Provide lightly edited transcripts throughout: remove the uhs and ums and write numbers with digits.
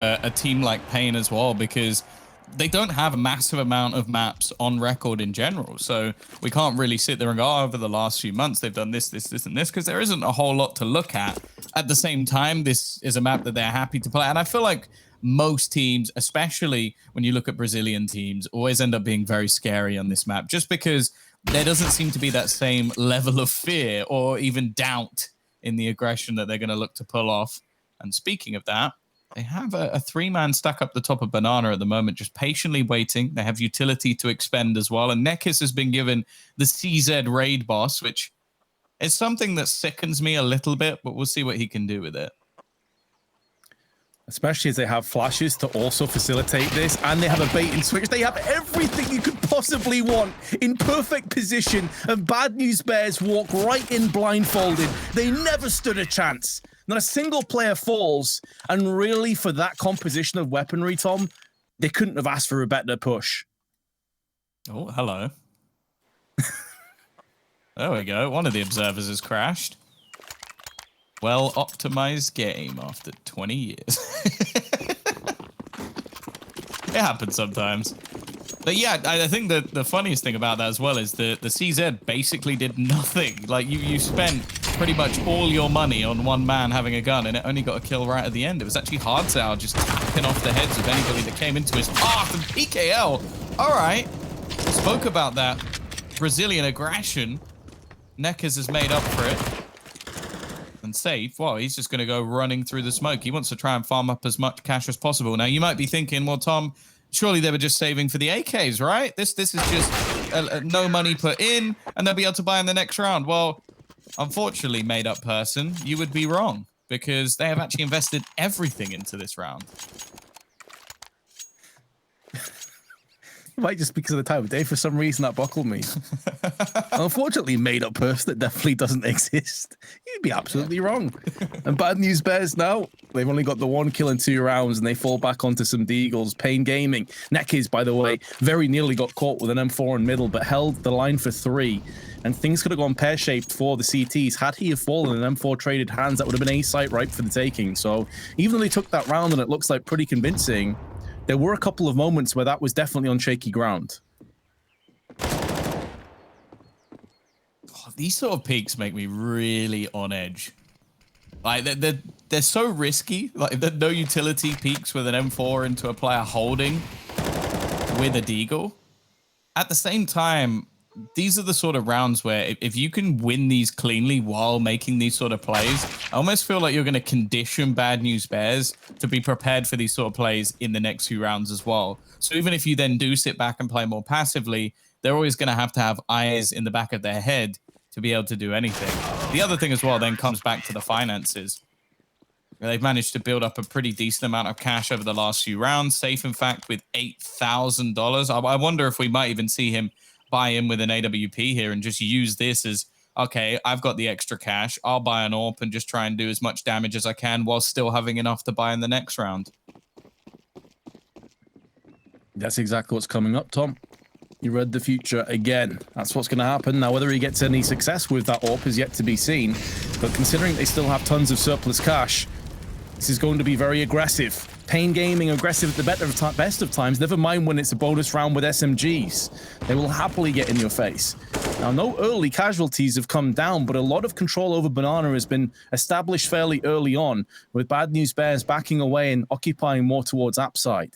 a team like paiN as well, because they don't have a massive amount of maps on record in general. So we can't really sit there and go, oh, over the last few months, they've done this, and this, because there isn't a whole lot to look at. At the same time, this is a map that they're happy to play. And I feel like most teams, especially when you look at Brazilian teams, always end up being very scary on this map, just because there doesn't seem to be that same level of fear or even doubt in the aggression that they're going to look to pull off. And speaking of that, they have a three-man stack up the top of Banana at the moment, just patiently waiting. They have utility to expend as well. And Nekis has been given the CZ raid boss, which is something that sickens me a little bit, but we'll see what he can do with it. Especially as they have flashes to also facilitate this, and they have a bait and switch. They have everything you could possibly want in perfect position, and Bad News Bears walk right in blindfolded. They never stood a chance. Not a single player falls, and really for that composition of weaponry, Tom, they couldn't have asked for a better push. Oh, hello. There we go. One of the observers has crashed. Well optimized game after 20 years. It happens sometimes. But yeah, I think that the funniest thing about that as well is the CZ basically did nothing. Like you spent pretty much all your money on one man having a gun, and it only got a kill right at the end. It was actually Hardsau just tapping off the heads of anybody that came into his path. And PKL, all right, spoke about that Brazilian aggression. Nekis has made up for it. And safe, well, he's just going to go running through the smoke. He wants to try and farm up as much cash as possible. Now, you might be thinking, well, Tom, surely they were just saving for the AKs, right? This is just no money put in, and they'll be able to buy in the next round. Well, unfortunately, made-up person, you would be wrong, because they have actually invested everything into this round. Might just because of the time of day. For some reason, that buckled me. Unfortunately, made-up person that definitely doesn't exist. You'd be absolutely wrong. And Bad News Bears now, they've only got the 1 kill in 2 rounds, and they fall back onto some deagles. paiN Gaming. Nekis, by the way, very nearly got caught with an M4 in middle, but held the line for 3. And things could have gone pear-shaped for the CTs. Had he have fallen in M4 traded hands, that would have been A-site ripe for the taking. So even though they took that round, and it looks like pretty convincing, there were a couple of moments where that was definitely on shaky ground. Oh, these sort of peaks make me really on edge. Like, they're so risky. Like, the no utility peaks with an M4 into a player holding with a deagle. At the same time, these are the sort of rounds where if you can win these cleanly while making these sort of plays, I almost feel like you're going to condition Bad News Bears to be prepared for these sort of plays in the next few rounds as well. So even if you then do sit back and play more passively, they're always going to have eyes in the back of their head to be able to do anything. The other thing as well then comes back to the finances. They've managed to build up a pretty decent amount of cash over the last few rounds. Safe, in fact, with $8,000. I wonder if we might even see him buy in with an AWP here and just use this as, okay, I've got the extra cash. I'll buy an AWP and just try and do as much damage as I can while still having enough to buy in the next round. That's exactly what's coming up, Tom. You read the future again. That's what's going to happen. Now, whether he gets any success with that AWP is yet to be seen. But considering they still have tons of surplus cash, this is going to be very aggressive. paiN Gaming aggressive at the best of times. Never mind when it's a bonus round with SMGs. They will happily get in your face. Now, no early casualties have come down, but a lot of control over Banana has been established fairly early on, with Bad News Bears backing away and occupying more towards upside.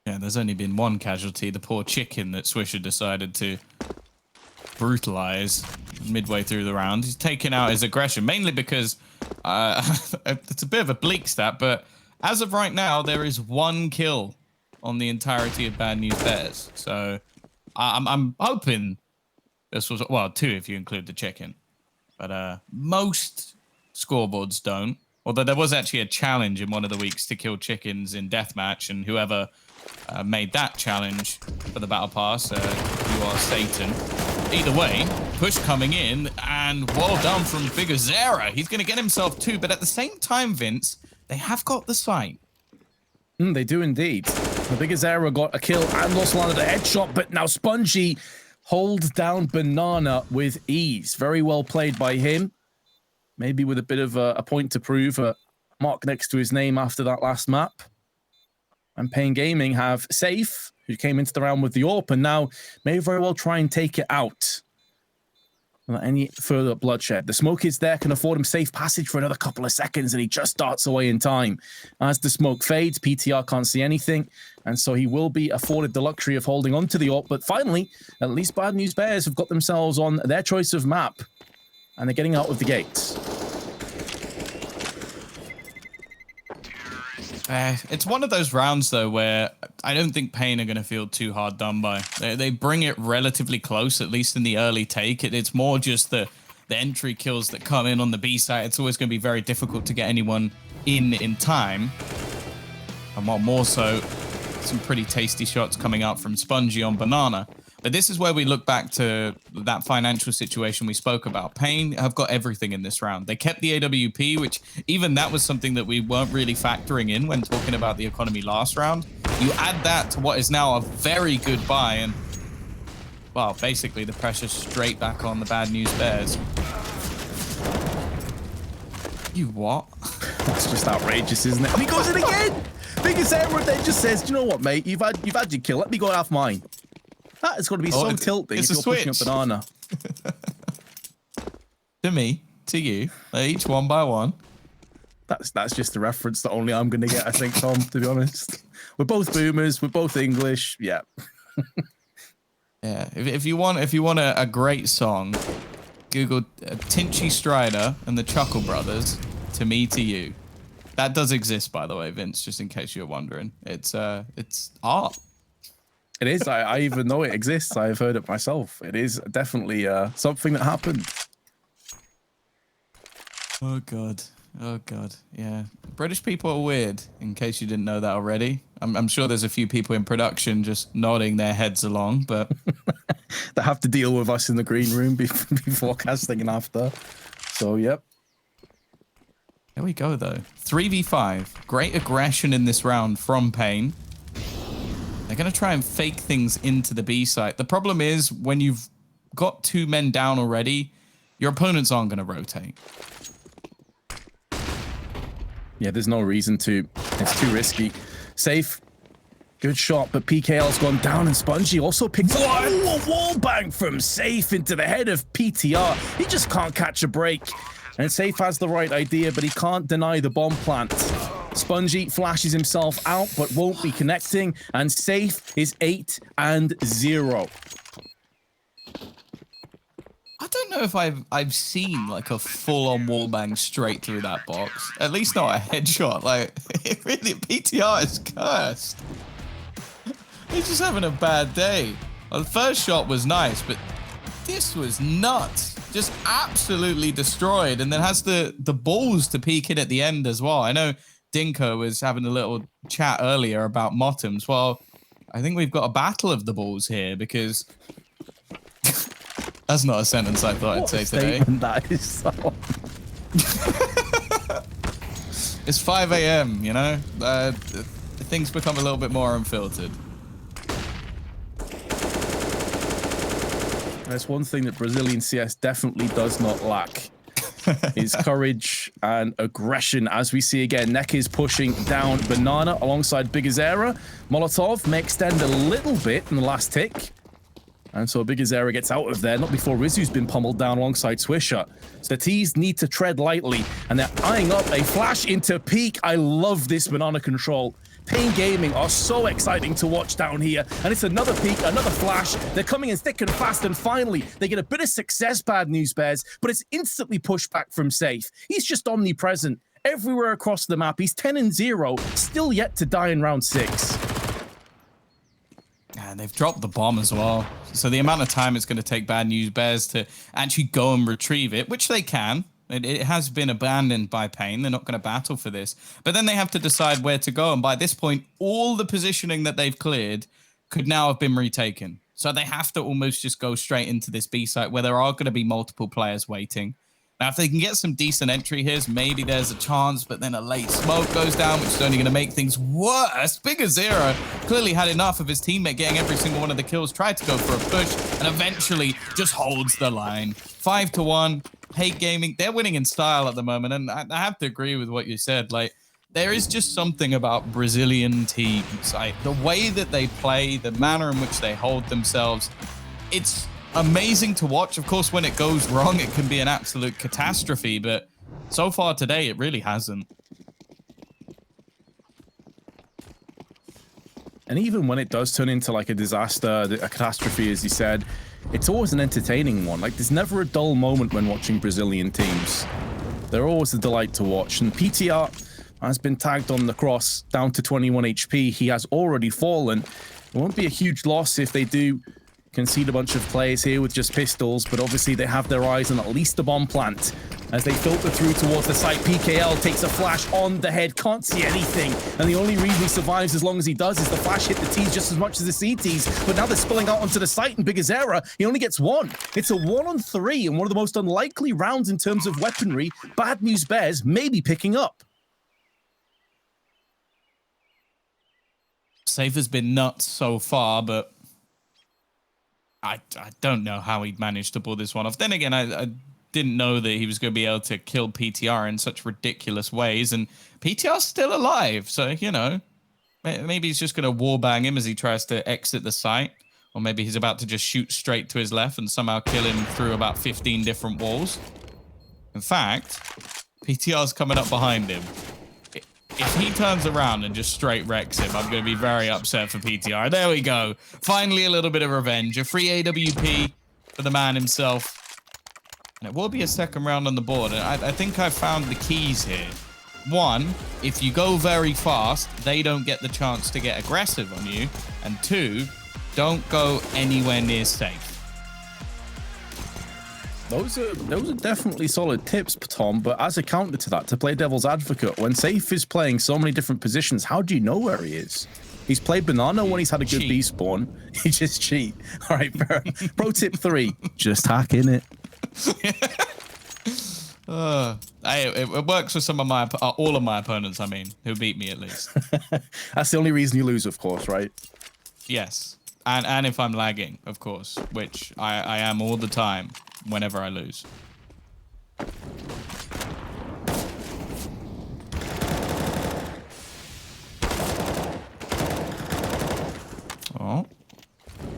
Yeah, there's only been one casualty, the poor chicken that Swisher decided to brutalize midway through the round. He's taken out his aggression, mainly because it's a bit of a bleak stat, but as of right now, there is 1 kill on the entirety of Bad News Bears. So I'm hoping this was, well, 2 if you include the chicken. But most scoreboards don't. Although there was actually a challenge in one of the weeks to kill chickens in deathmatch, and whoever made that challenge for the battle pass, you are Satan. Either way, push coming in, and well done from Bigger Zera. He's going to get himself 2, but at the same time, Vince, they have got the sight. They do indeed. The Bigger Zera got a kill and also landed a headshot, but now Spongy holds down Banana with ease. Very well played by him. Maybe with a bit of a point to prove. mark next to his name after that last map. And paiN Gaming have Safe, who came into the round with the AWP, and now may very well try and take it out. Without any further bloodshed. The smoke is there, can afford him safe passage for another couple of seconds, and he just darts away in time. As the smoke fades, PTR can't see anything, and so he will be afforded the luxury of holding on to the AWP. But finally, at least Bad News Bears have got themselves on their choice of map, and they're getting out of the gates. It's one of those rounds, though, where I don't think paiN are going to feel too hard done by. They bring it relatively close, at least in the early take. It's more just the entry kills that come in on the B side. It's always going to be very difficult to get anyone in time. And while more so, some pretty tasty shots coming out from Spongy on Banana. But this is where we look back to that financial situation we spoke about. paiN have got everything in this round. They kept the AWP, which even that was something that we weren't really factoring in when talking about the economy last round. You add that to what is now a very good buy, and, well, basically the pressure's straight back on the Bad News Bears. You what? That's just outrageous, isn't it? And he goes in again! Biggest error then just says, do you know what, mate? You've had your kill. Let me go half mine. That is going to be so tilting if you're pushing up Banana. To me, to you, each one by one. That's just a reference that only I'm going to get, I think, Tom, to be honest. We're both boomers. We're both English. Yeah. Yeah. If you want a great song, Google Tinchy Strider and the Chuckle Brothers, To Me, To You. That does exist, by the way, Vince, just in case you're wondering. It's art. It is. I even know it exists. I've heard it myself. It is definitely something that happened. Oh, God. Oh, God. Yeah. British people are weird, in case you didn't know that already. I'm sure there's a few people in production just nodding their heads along, but... They have to deal with us in the green room before casting and after. So, yep. There we go, though. 3v5. Great aggression in this round from paiN. They're going to try and fake things into the B site. The problem is, when you've got 2 men down already, your opponents aren't going to rotate. Yeah, there's no reason to. It's too risky. Safe. Good shot, but PKL's gone down, and Spongy also picked up a wall bang from Safe into the head of PTR. He just can't catch a break. And Safe has the right idea, but he can't deny the bomb plant. Spongy flashes himself out, but won't be connecting, and Safe is 8-0. I don't know if I've seen like a full-on wallbang straight through that box. At least not a headshot. Like, it really, PTR is cursed. He's just having a bad day. Well, the first shot was nice, but this was nuts. Just absolutely destroyed, and then has the balls to peek in at the end as well. I know Dinko was having a little chat earlier about Mottoms. Well, I think we've got a battle of the balls here, because that's not a sentence I thought I'd say today. That is so... It's 5 a.m., you know? Things become a little bit more unfiltered. There's one thing that Brazilian CS definitely does not lack. Is courage and aggression, as we see again. Neck is pushing down Banana alongside Bigazera. Molotov may extend a little bit in the last tick. And so Bigazera gets out of there, not before Rizu's been pummeled down alongside Swisher. So the T's need to tread lightly, and they're eyeing up a flash into peak. I love this Banana control. paiN Gaming are so exciting to watch down here, and it's another peak, another flash. They're coming in thick and fast, and finally they get a bit of success, Bad News Bears, but it's instantly pushed back from Safe. He's just omnipresent everywhere across the map. He's 10-0, still yet to die in round 6. And they've dropped the bomb as well. So the amount of time it's going to take Bad News Bears to actually go and retrieve it, which they can. It has been abandoned by paiN. They're not going to battle for this. But then they have to decide where to go. And by this point, all the positioning that they've cleared could now have been retaken. So they have to almost just go straight into this B site where there are going to be multiple players waiting. Now, if they can get some decent entry here, maybe there's a chance, but then a late smoke goes down, which is only going to make things worse. Bigazera clearly had enough of his teammate getting every single one of the kills, tried to go for a push, and eventually just holds the line. 5-1. Hate Gaming, they're winning in style at the moment, and I have to agree with what you said. Like, there is just something about Brazilian teams, like the way that they play, the manner in which they hold themselves. It's amazing to watch. Of course, when it goes wrong, it can be an absolute catastrophe, but so far today, it really hasn't. And even when it does turn into like a disaster, a catastrophe, as you said, it's always an entertaining one. Like, there's never a dull moment when watching Brazilian teams. They're always a delight to watch. And PTR has been tagged on the cross down to 21 HP. He has already fallen. It won't be a huge loss if they do concede a bunch of players here with just pistols, but obviously they have their eyes on at least the bomb plant. As they filter through towards the site, PKL takes a flash on the head, can't see anything, and the only reason he survives as long as he does is the flash hit the T's just as much as the CTs, but now they're spilling out onto the site, and Bigazera, he only gets one. It's a 1-on-3, and one of the most unlikely rounds in terms of weaponry. Bad News Bears may be picking up. Safe has been nuts so far, but I don't know how he'd managed to pull this one off. Then again, I didn't know that he was going to be able to kill PTR in such ridiculous ways, and PTR's still alive, so, you know, maybe he's just going to wallbang him as he tries to exit the site, or maybe he's about to just shoot straight to his left and somehow kill him through about 15 different walls. In fact, PTR's coming up behind him. If he turns around and just straight wrecks him, I'm going to be very upset for PTR. There we go. Finally, a little bit of revenge. A free AWP for the man himself. And it will be a second round on the board. And I think I found the keys here. One, if you go very fast, they don't get the chance to get aggressive on you. And two, don't go anywhere near safe. Those are definitely solid tips, Tom, but as a counter to that, to play devil's advocate, when Safe is playing so many different positions, how do you know where he is? He's played Banana when he's had a good B spawn. He just cheat. All right, pro tip 3, just hack in it. It works for some of my, all of my opponents, I mean, who beat me at least. That's the only reason you lose, of course, right? Yes. And if I'm lagging, of course, which I am all the time whenever I lose. Oh.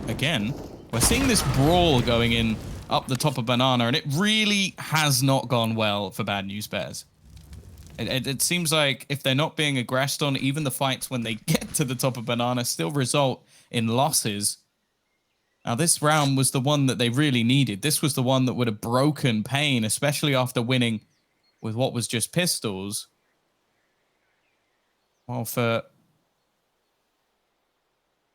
Again, we're seeing this brawl going in up the top of Banana, and it really has not gone well for Bad News Bears. It seems like if they're not being aggressed on, even the fights when they get to the top of Banana still result in losses. Now, this round was the one that they really needed. This was the one that would have broken paiN, especially after winning with what was just pistols. Well, for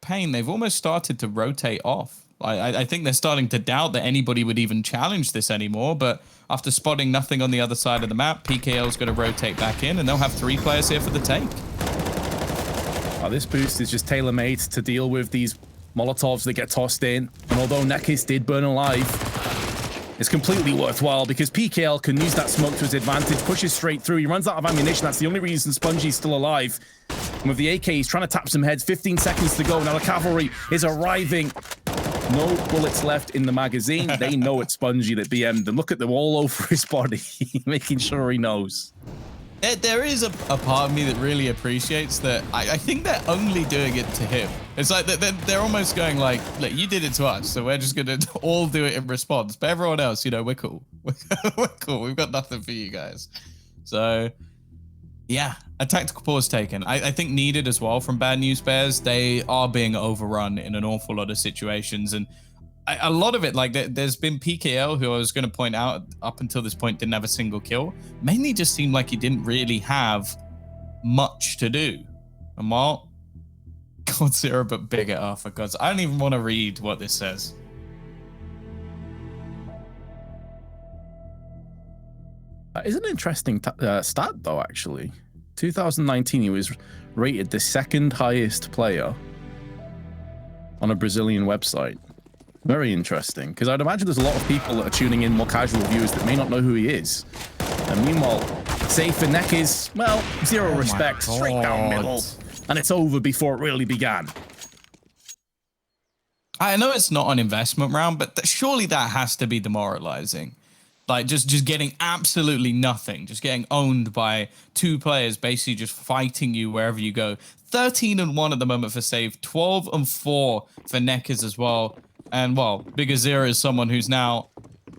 paiN, they've almost started to rotate off. I think they're starting to doubt that anybody would even challenge this anymore, but after spotting nothing on the other side of the map, PKL is going to rotate back in, and they'll have 3 players here for the take. This boost is just tailor-made to deal with these Molotovs that get tossed in, and although Nekis did burn alive, it's completely worthwhile because PKL can use that smoke to his advantage, pushes straight through, he runs out of ammunition, that's the only reason Spongey's still alive. And with the AK, he's trying to tap some heads, 15 seconds to go, now the cavalry is arriving. No bullets left in the magazine, they know it's Spongy that BM'd them. Look at them all over his body, making sure he knows. There is a part of me that really appreciates that. I think they're only doing it to him. It's like they're almost going like, look, you did it to us, so we're just going to all do it in response. But everyone else, you know, we're cool. We're cool. We've got nothing for you guys. So, yeah, a tactical pause taken. I think needed as well from Bad News Bears. They are being overrun in an awful lot of situations. And a lot of it, like there's been PKL, who I was going to point out up until this point didn't have a single kill. Mainly just seemed like he didn't really have much to do. And while God Zero but bigger, oh for God's, I don't even want to read what this says. That is an interesting stat though, actually. 2019, he was rated the 2nd highest player on a Brazilian website. Very interesting, because I'd imagine there's a lot of people that are tuning in, more casual viewers, that may not know who he is. And meanwhile, Safe and Nekis, well, zero respect, straight down middle, and it's over before it really began. I know it's not an investment round, but surely that has to be demoralizing. Like just getting absolutely nothing, just getting owned by 2 players, basically just fighting you wherever you go. 13-1 at the moment for Save, 12-4 for Neckers as well. And well, Bigger Zero is someone who's now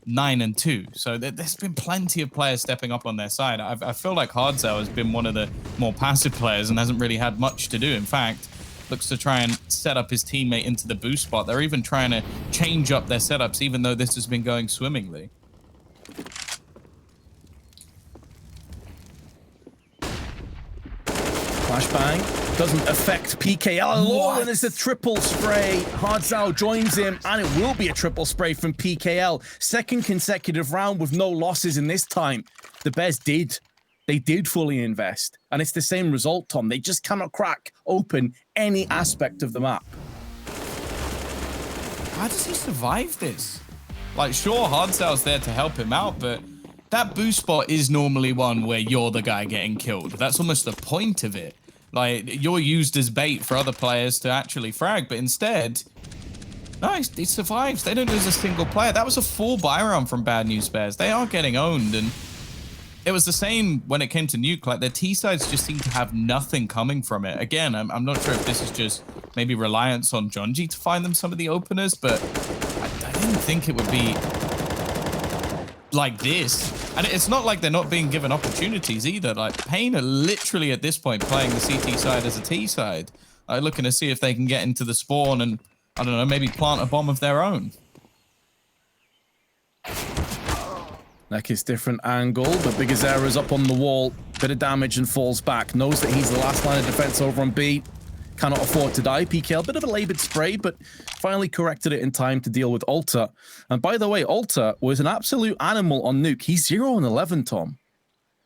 9-2. So there's been plenty of players stepping up on their side. I feel like Hardzell has been one of the more passive players and hasn't really had much to do. In fact, looks to try and set up his teammate into the boost spot. They're even trying to change up their setups, even though this has been going swimmingly. Flashbang doesn't affect PKL at all, and it's a triple spray. Hardzell joins him, and it will be a triple spray from PKL. Second consecutive round with no losses, in this time the Bears they did fully invest, and it's the same result, Tom. They just cannot crack open any aspect of the map. How does he survive this? Like, sure, Hardzell's there to help him out, but that boost spot is normally one where you're the guy getting killed. That's almost the point of it. Like, you're used as bait for other players to actually frag, but instead, no, he survives. They don't lose a single player. That was a full buy round from Bad News Bears. They are getting owned, and it was the same when it came to Nuke. Like, their T-sides just seem to have nothing coming from it. Again, I'm not sure if this is just maybe reliance on Jonji to find them some of the openers, but I didn't think it would be like this. And it's not like they're not being given opportunities either. Like, paiN are literally at this point playing the CT side as a T side, looking to see if they can get into the spawn and, I don't know, maybe plant a bomb of their own. Neckers different angle, but Bigger Zera's up on the wall. Bit of damage and falls back. Knows that he's the last line of defense over on B. Cannot afford to die. PKL, bit of a labored spray, but finally corrected it in time to deal with Alter. And by the way, Alter was an absolute animal on Nuke. He's 0-11, Tom.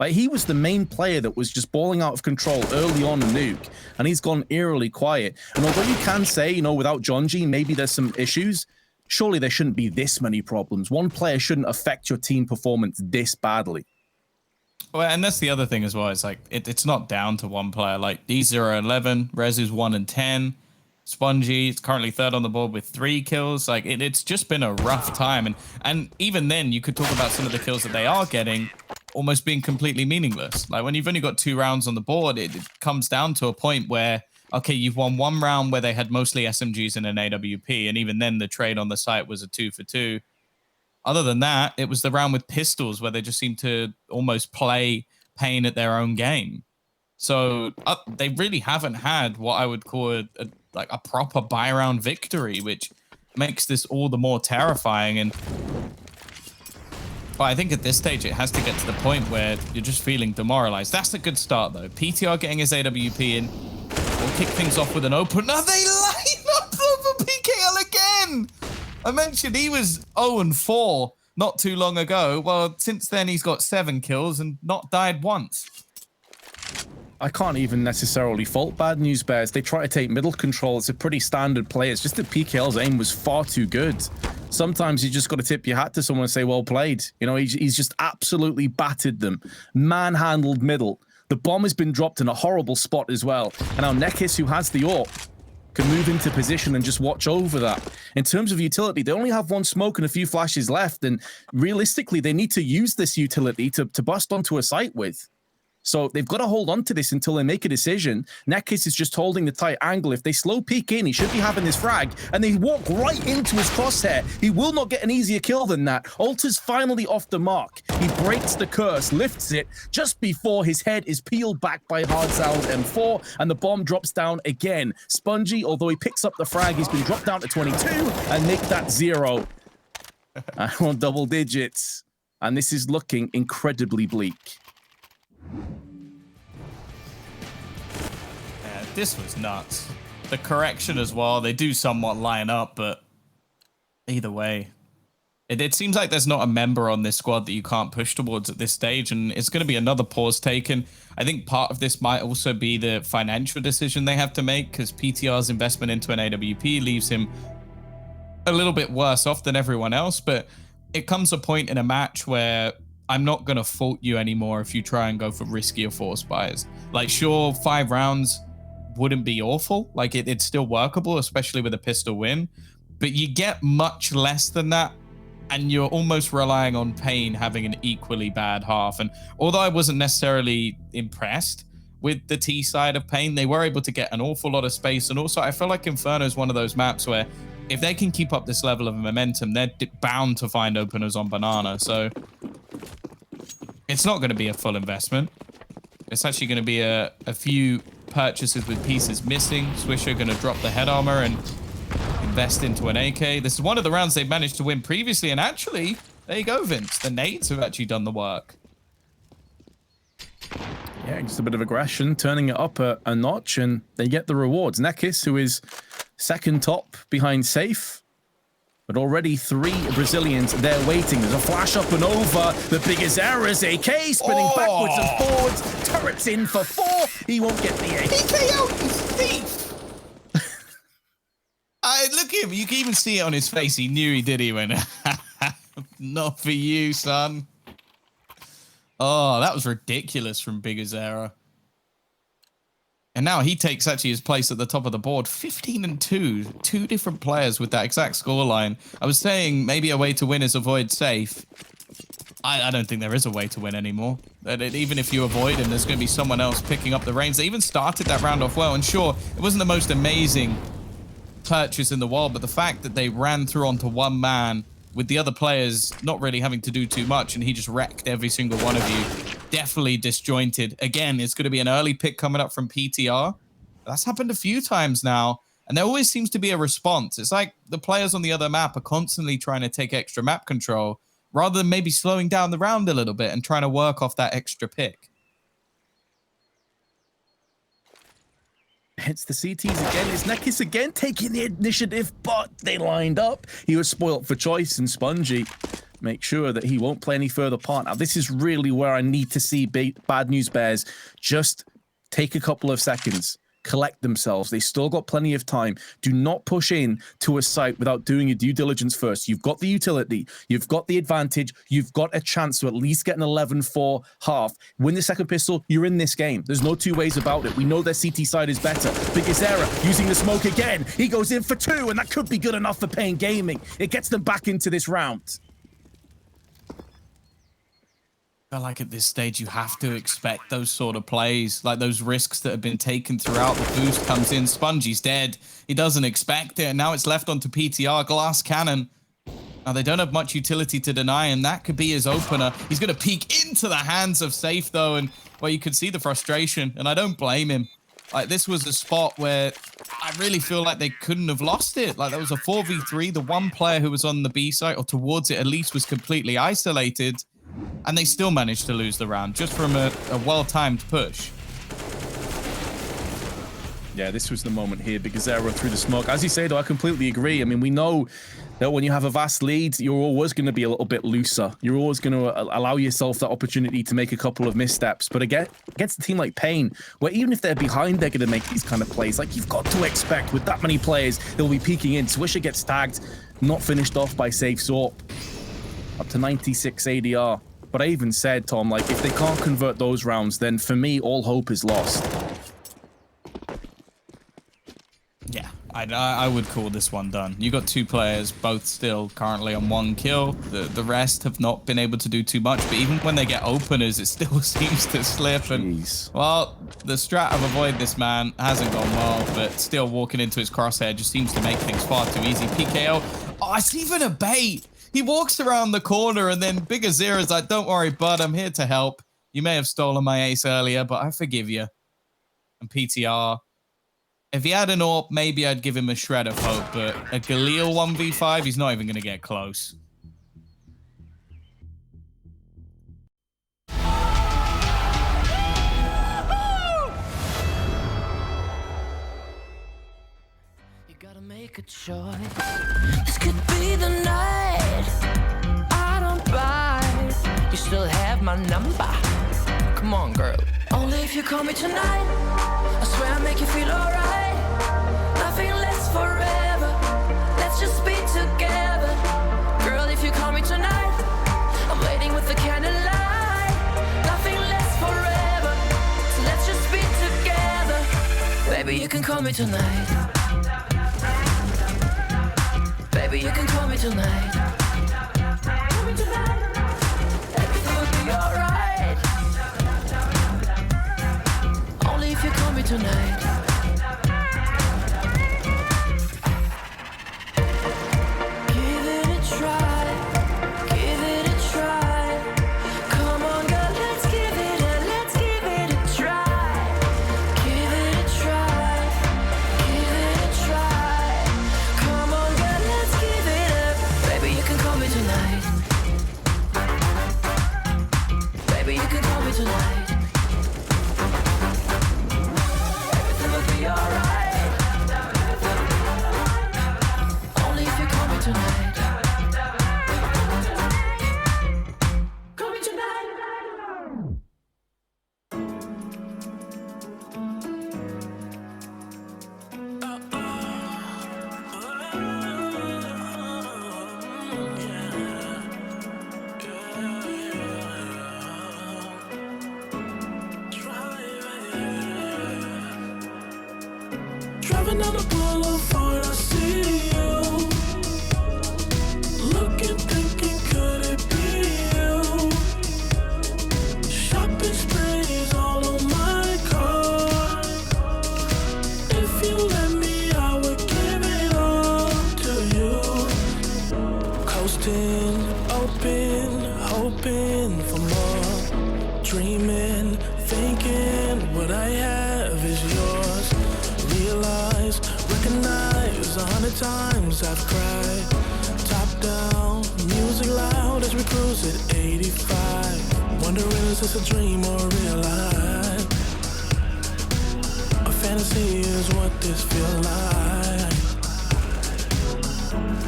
Like, he was the main player that was just balling out of control early on in Nuke, and he's gone eerily quiet. And although you can say, you know, without Jonji, maybe there's some issues, surely there shouldn't be this many problems. One player shouldn't affect your team performance this badly. Well, and that's the other thing as well. It's like, it's not down to one player. Like, D's 0-11, Rezu's 1-10, Spongy is currently 3rd on the board with 3 kills. Like, it's just been a rough time. And even then, you could talk about some of the kills that they are getting almost being completely meaningless. Like, when you've only got 2 rounds on the board, it comes down to a point where, okay, you've won 1 round where they had mostly SMGs and an AWP, and even then the trade on the site was a 2-for-2. Other than that, it was the round with pistols where they just seemed to almost play paiN at their own game. So they really haven't had what I would call a proper buy round victory, which makes this all the more terrifying. And but I think at this stage, it has to get to the point where you're just feeling demoralized. That's a good start, though. PTR getting his AWP in. We'll kick things off with an open. Now they line up over PKL again. I mentioned he was 0-4 not too long ago. Well, since then, he's got 7 kills and not died once. I can't even necessarily fault Bad News Bears. They try to take middle control. It's a pretty standard play. It's just that PKL's aim was far too good. Sometimes you just got to tip your hat to someone and say, well played. You know, he's just absolutely battered them. Manhandled middle. The bomb has been dropped in a horrible spot as well. And now Neckers, who has the AWP, can move into position and just watch over that. In terms of utility, they only have 1 smoke and a few flashes left, and realistically, they need to use this utility to bust onto a site with. So they've got to hold on to this until they make a decision. Neckers is just holding the tight angle. If they slow peek in, he should be having this frag, and they walk right into his crosshair. He will not get an easier kill than that. Alter's finally off the mark. He breaks the curse, lifts it, just before his head is peeled back by Hardzell's M4, and the bomb drops down again. Spongy, although he picks up the frag, he's been dropped down to 22, and Nick, that 0. On double digits. And this is looking incredibly bleak. Yeah, this was nuts. The correction as well, they do somewhat line up, but either way, it seems like there's not a member on this squad that you can't push towards at this stage, and it's going to be another pause taken. I think part of this might also be the financial decision they have to make, because PTR's investment into an AWP leaves him a little bit worse off than everyone else, but it comes a point in a match where I'm not going to fault you anymore if you try and go for riskier force buys. Like, sure, 5 rounds wouldn't be awful. Like, it's still workable, especially with a pistol win. But you get much less than that and you're almost relying on paiN having an equally bad half. And although I wasn't necessarily impressed with the T side of paiN, they were able to get an awful lot of space. And also, I feel like Inferno is one of those maps where if they can keep up this level of momentum, they're bound to find openers on banana. So it's not going to be a full investment. It's actually going to be a few purchases with pieces missing. Swisher going to drop the head armor and invest into an AK. This is one of the rounds they've managed to win previously. And actually, there you go, Vince. The nades have actually done the work. Yeah, just a bit of aggression, turning it up a notch, and they get the rewards. Nekis, who is second top behind Safe, but already 3 Brazilians there waiting. There's a flash up and over. The biggest errors. AK spinning backwards and forwards. Turrets in for 4. He won't get the AK. PKO, you thief! Look at him. You can even see it on his face. He knew he did. He went, not for you, son. Oh, that was ridiculous from Big Azera. And now he takes actually his place at the top of the board. 15-2. 2 different players with that exact scoreline. I was saying maybe a way to win is avoid Safe. I don't think there is a way to win anymore. Even if you avoid him, there's going to be someone else picking up the reins. They even started that round off well. And sure, it wasn't the most amazing purchase in the world, but the fact that they ran through onto one man with the other players not really having to do too much, and he just wrecked every single one of you. Definitely disjointed. Again, it's going to be an early pick coming up from PTR. That's happened a few times now, and there always seems to be a response. It's like the players on the other map are constantly trying to take extra map control, rather than maybe slowing down the round a little bit and trying to work off that extra pick. It's the CTs again. It's Nekis again taking the initiative, but they lined up. He was spoilt for choice, and Spongy make sure that he won't play any further part. Now, this is really where I need to see Bad News Bears just take a couple of seconds, collect themselves. They still got plenty of time. Do not push in to a site without doing your due diligence first. You've got the utility. You've got the advantage. You've got a chance to at least get an 11-4 half. Win the second pistol, you're in this game. There's no two ways about it. We know their CT side is better. Big Azera using the smoke again. He goes in for 2, and that could be good enough for paiN Gaming. It gets them back into this round. I feel like at this stage you have to expect those sort of plays, like those risks that have been taken throughout. The boost comes in, Spongy's dead. He doesn't expect it, and now it's left onto PTR. Glass cannon. Now they don't have much utility to deny, and that could be his opener. He's going to peek into the hands of Safe, though, and well, you could see the frustration, and I don't blame him. Like, this was a spot where I really feel like they couldn't have lost it. Like, there was a 4v3. The one player who was on the B side, or towards it at least, was completely isolated. And they still managed to lose the round just from a well-timed push. Yeah, this was the moment here. Big Azera through the smoke. As you say, though, I completely agree. I mean, we know that when you have a vast lead, you're always going to be a little bit looser. You're always going to allow yourself that opportunity to make a couple of missteps. But again, against a team like paiN, where even if they're behind, they're going to make these kind of plays. Like, you've got to expect with that many players, they'll be peeking in. Swisher gets tagged, not finished off by Safe Sorp. Up to 96 ADR. But I even said, Tom, like, if they can't convert those rounds, then for me, all hope is lost. Yeah, I would call this one done. You got 2 players, both still currently on 1 kill. The rest have not been able to do too much, but even when they get openers, it still seems to slip. And, well, the strat of avoid this man hasn't gone well, but still walking into his crosshair just seems to make things far too easy. PKO. Oh, it's even a bait. He walks around the corner, and then Big Azera's like, don't worry, bud, I'm here to help. You may have stolen my ace earlier, but I forgive you. And PTR. If he had an AWP, maybe I'd give him a shred of hope, but a Galil 1v5, he's not even going to get close. You gotta make a choice. This could be the night. I don't buy. You still have my number. Come on, girl. Only if you call me tonight. I swear I'll make you feel alright. Nothing lasts forever. Let's just be together. Girl, if you call me tonight, I'm waiting with the candlelight. Nothing lasts forever. So let's just be together. Baby, you can call me tonight. Baby, you can call me tonight. tonight. Give it a try, give it a try. Come on, girl, let's give it a try. Give it a try, give it a try. Come on, girl, let's give it a. Baby, you can call me tonight. Baby, you can call me tonight. Everything will be alright. Only if you call me tonight. Call me tonight. Driving down the boulevard, I see you. Looking, thinking, could it be you? Shopping sprees all on my car. If you let me, I would give it all to you. Coasting, open, hoping for more. Dreaming, thinking what I have is yours. Realize, recognize 100 times I've cried. Top down, music loud as we cruise at 85. Wondering is this a dream or real life? A fantasy is what this feel like.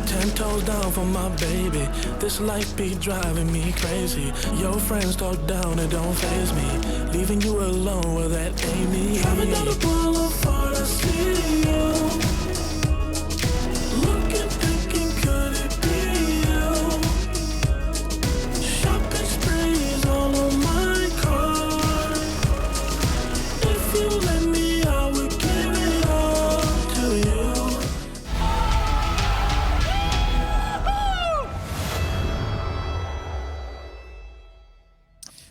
10 toes down for my baby. This life be driving me crazy. Your friends talk down, it don't faze me. Leaving you alone, well that ain't me. Driving down the boulevard, I see you. Looking, thinking, could it be you? Shopping sprees all on my car. If you let me, I would give it all to you.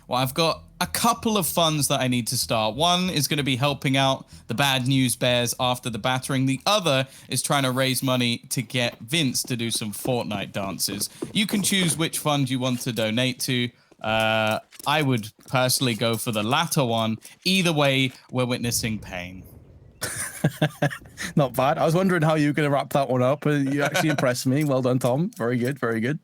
Well, I've got a couple of funds that I need to start. One is going to be helping out the Bad News Bears after the battering. The other is trying to raise money to get Vince to do some Fortnite dances. You can choose which fund you want to donate to. I would personally go for the latter one. Either way, we're witnessing pain. Not bad. I was wondering how you were going to wrap that one up. You actually impressed me. Well done, Tom. Very good, very good.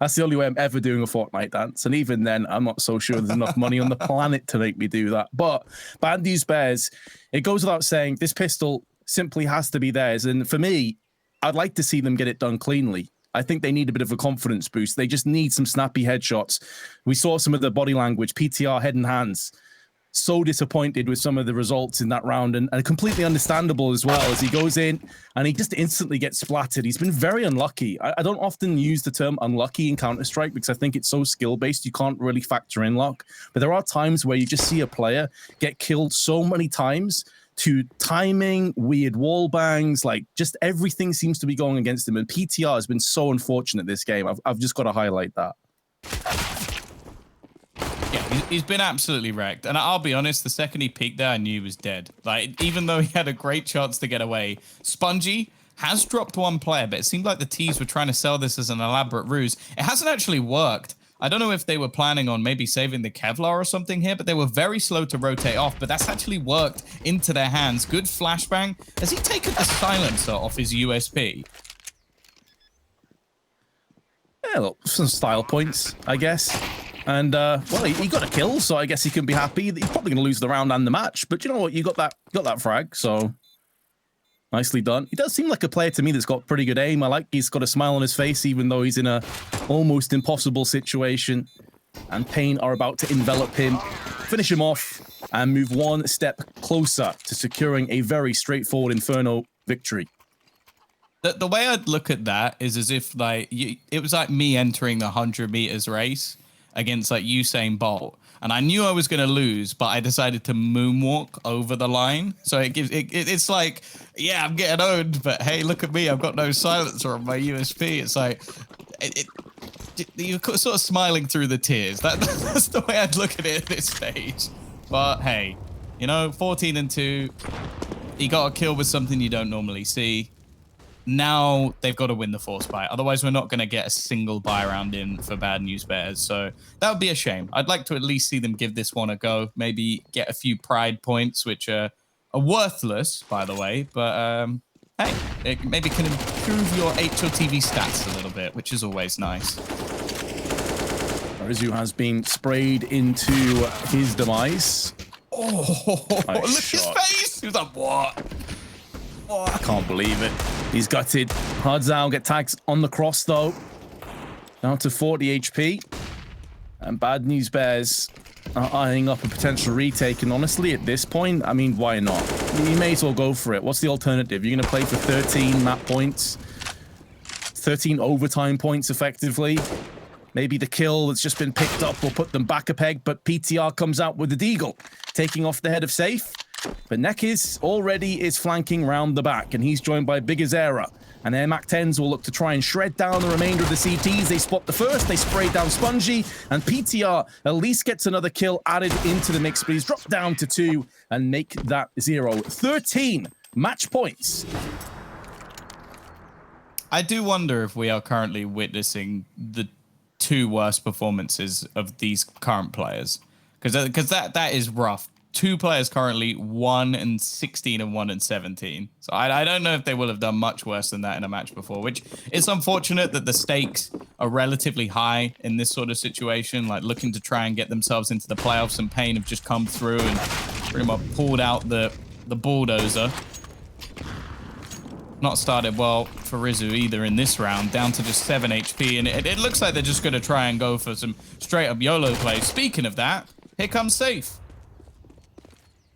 That's the only way I'm ever doing a Fortnite dance. And even then, I'm not so sure there's enough money on the planet to make me do that. But Bad News Bears, it goes without saying, this pistol simply has to be theirs. And for me, I'd like to see them get it done cleanly. I think they need a bit of a confidence boost. They just need some snappy headshots. We saw some of the body language, PTR head and hands. So disappointed with some of the results in that round, and completely understandable as well, as he goes in and he just instantly gets splattered. He's been very unlucky. I don't often use the term unlucky in Counter-Strike because I think it's so skill-based, you can't really factor in luck. But there are times where you just see a player get killed so many times to timing, weird wall bangs, like just everything seems to be going against him. And PTR has been so unfortunate this game. I've just got to highlight that. Yeah, he's been absolutely wrecked. And I'll be honest, the second he peeked there, I knew he was dead. Like, even though he had a great chance to get away, Spongy has dropped one player, but it seemed like the T's were trying to sell this as an elaborate ruse. It hasn't actually worked. I don't know if they were planning on maybe saving the Kevlar or something here, but they were very slow to rotate off, but that's actually worked into their hands. Good flashbang. Has he taken the silencer off his USP? Yeah, look, some style points, I guess. And, well, he got a kill, so I guess he can be happy. He's probably going to lose the round and the match, but you know what? You got that frag, so nicely done. He does seem like a player to me that's got pretty good aim. I like he's got a smile on his face, even though he's in a almost impossible situation. And paiN are about to envelop him, finish him off, and move one step closer to securing a very straightforward Inferno victory. The way I'd look at that is as if, like, it was like me entering the 100 meters race against like Usain Bolt, and I knew I was going to lose, but I decided to moonwalk over the line. So it's like, yeah, I'm getting owned, but hey, look at me, I've got no silencer on my USP. It's like you're sort of smiling through the tears. That's the way I'd look at it at this stage. But hey, You know, 14-2. He got a kill with something you don't normally see. Now they've got to win the force buy. Otherwise, we're not going to get a single buy round in for Bad News Bears. So that would be a shame. I'd like to at least see them give this one a go. Maybe get a few pride points, which are worthless, by the way. But hey, it maybe can improve your HLTV stats a little bit, which is always nice. Rizu has been sprayed into his demise. Oh, look at his face. He was like, what? I can't believe it. He's gutted. Hardzao get tags on the cross, though. Down to 40 HP. And Bad News Bears are eyeing up a potential retake. And honestly, at this point, I mean, why not? You may as well go for it. What's the alternative? You're going to play for 13 map points. 13 overtime points, effectively. Maybe the kill that's just been picked up will put them back a peg, but PTR comes out with the Deagle, taking off the head of Safe. But Nekis already is flanking round the back, and he's joined by Bigazera. And their MAC-10s will look to try and shred down the remainder of the CTs. They spot the first, they spray down Spongy, and PTR at least gets another kill added into the mix, but he's dropped down to 2 and make that 0. 13 match points. I do wonder if we are currently witnessing the 2 worst performances of these current players, because that is rough. 2 players currently 1-16 and 1-17. So I don't know if they will have done much worse than that in a match before, which is unfortunate that the stakes are relatively high in this sort of situation, like looking to try and get themselves into the playoffs, and paiN have just come through and pretty much pulled out the bulldozer. Not started well for Rizu either in this round, down to just 7 HP, and it looks like they're just going to try and go for some straight up YOLO plays. Speaking of that, here comes Safe.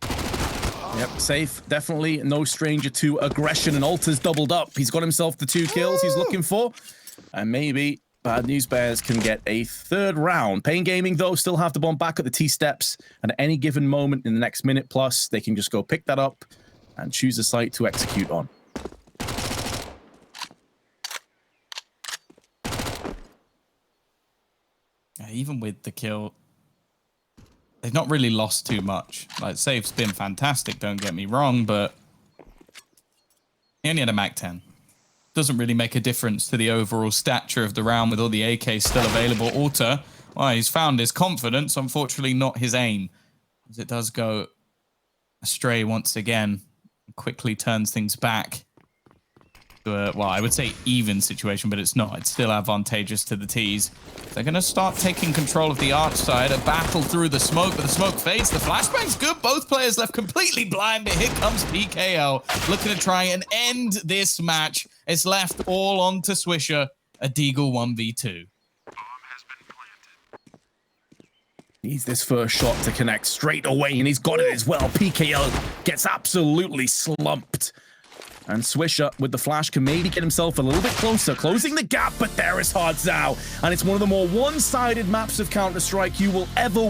Yep, Safe, definitely no stranger to aggression, and Alter's doubled up. He's got himself the 2 kills he's looking for, and maybe Bad News Bears can get a 3rd round. paiN Gaming, though, still have the bomb back at the T-steps, and at any given moment in the next minute plus, they can just go pick that up and choose a site to execute on. Even with the kill, they've not really lost too much. Like, Safe's been fantastic, don't get me wrong, but he only had a MAC-10. Doesn't really make a difference to the overall stature of the round with all the AKs still available. Alter, well, he's found his confidence, unfortunately not his aim, as it does go astray once again. Quickly turns things back to a, well, I would say even situation, but it's not. It's still advantageous to the T's. They're going to start taking control of the arch side. A battle through the smoke, but the smoke fades. The flashbang's good. Both players left completely blind, but here comes PKO looking to try and end this match. It's left all on to Swisher. A Deagle 1v2. Needs this first shot to connect straight away, and he's got it as well. PKO gets absolutely slumped. And Swisher with the flash can maybe get himself a little bit closer, closing the gap, but there is Hardzao. And it's one of the more one-sided maps of Counter-Strike you will ever win.